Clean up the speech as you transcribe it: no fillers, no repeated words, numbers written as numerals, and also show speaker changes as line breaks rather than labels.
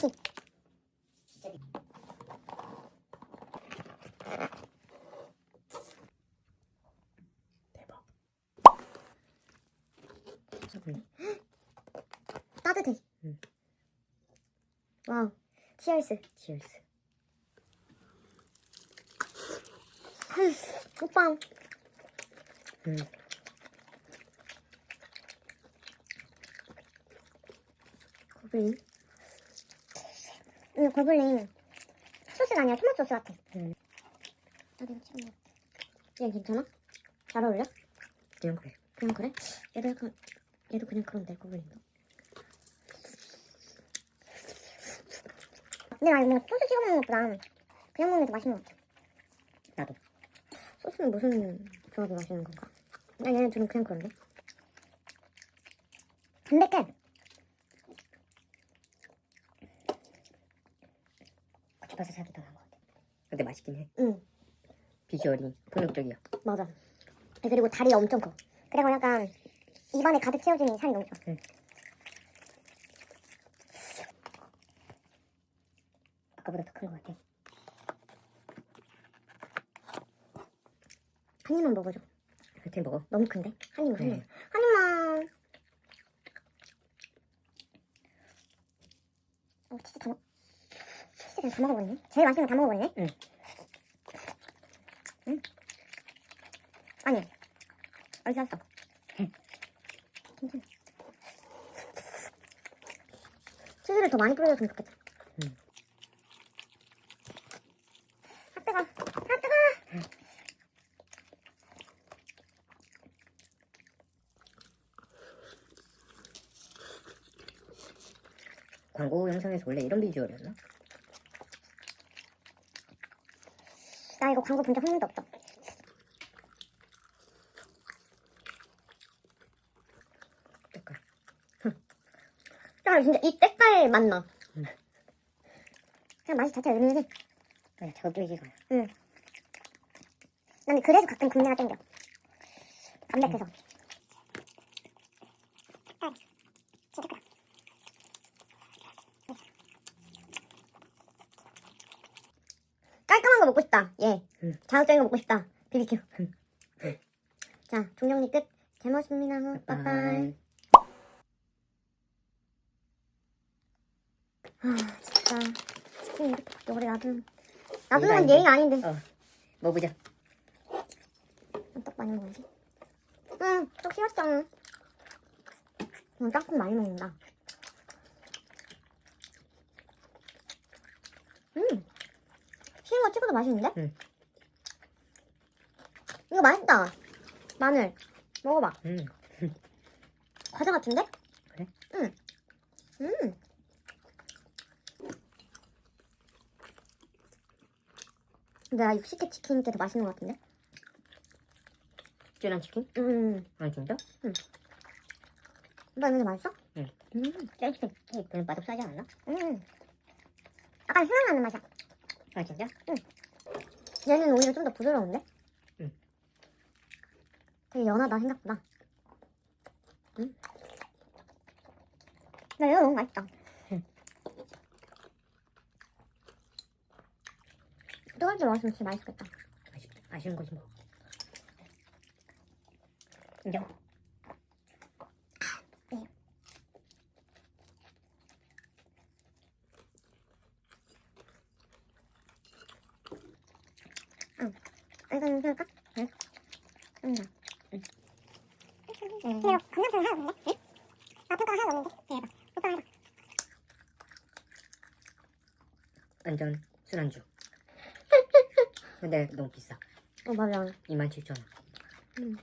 역시.
대박.
따뜻해.
응.
와우. 치얼스.
치얼스.
오빠. 고블린. 고블린 소스가 아니라 토마토 소스 같아. 나도 이거 찍어 먹어. 얘 괜찮아? 잘 어울려?
그냥 그래.
그냥 그래? 얘도 약간 얘도 그냥 그런데 고블린도. 근데 나 이거 소스 찍어 먹는 것보다 그냥 먹는 게 더 맛있는 것 같아.
나도.
소스는 무슨 조합이 맛있는 건가? 나 얘네 둘은 그냥 그런데. 담백해. 고추버섯 살이 더 나은 것 같아.
근데 맛있긴 해.
응,
비주얼이 폭력적이야.
맞아. 그리고 다리가 엄청 커. 그리고 약간 입안에 가득 채워지는 살이 너무 좋아.
응.
아까보다 더 큰 것 같아. 한 입만 먹어줘.
그렇게 먹어.
너무 큰데? 한 입만,
네.
한 입만. 진짜 다 진짜 다 먹어버리네. 제일 맛있는 거 다 먹어버리네.
응.
응? 아니, 어디서 샀어? 괜찮아. 치즈를 더 많이 뿌려줬으면 좋겠다.
응.
아 뜨거, 아 뜨거.
광고 영상에서 원래 이런 비주얼이었나?
나 이거 광고 본 적 한 번도 없어.
색깔.
야, 진짜 이 때깔 맛나.
응.
그냥 맛이 자체가 은은해.
그래, 자극적이지가 않아.
응. 나는 그래서 가끔 국내가 땡겨. 담백해서. 진짜 크다. 깔끔한 거 먹고 싶다. 예.
응.
자극적인 거 먹고 싶다. BBQ.
응. 응.
자, 종정리 끝. 잘 먹었습니다. 빠빠이. 아, 진짜. 치킨 이렇게 밖에 오래 놔두는 건
아닌데.
예의가 아닌데.
먹어보자.
떡 많이 먹어야지. 응, 떡 싫었잖아. 짱콩 많이 먹는다. 쉬운 거 찍어도 맛있는데?
응.
이거 맛있다. 마늘. 먹어봐.
응.
과자 같은데?
그래?
응. 근데 나 육식회 치킨 게 더 맛있는 것 같은데?
찌란 치킨? 아, 진짜?
오빠 이거 맛있어?
응. 찌란 치킨 별로 맛없어 하지 않았나?
약간 생각나는 맛이야.
아, 진짜?
얘는 오히려 좀 더 부드러운데?
응.
되게 연하다 생각보다. 나 이거 너무 맛있다.
응.
뜨거울 때 먹었으면 진짜 맛있겠다.
아쉬운 거지 뭐. 인정.
네. 이거 좀 해볼까? 응. 근데 이거 감자탕 하나 없는데? 아, 평가 하나 없는데? 대박. 오빠 해봐.
완전 술안주. 근데 너무 비싸.
맞아.
27,000원.
응.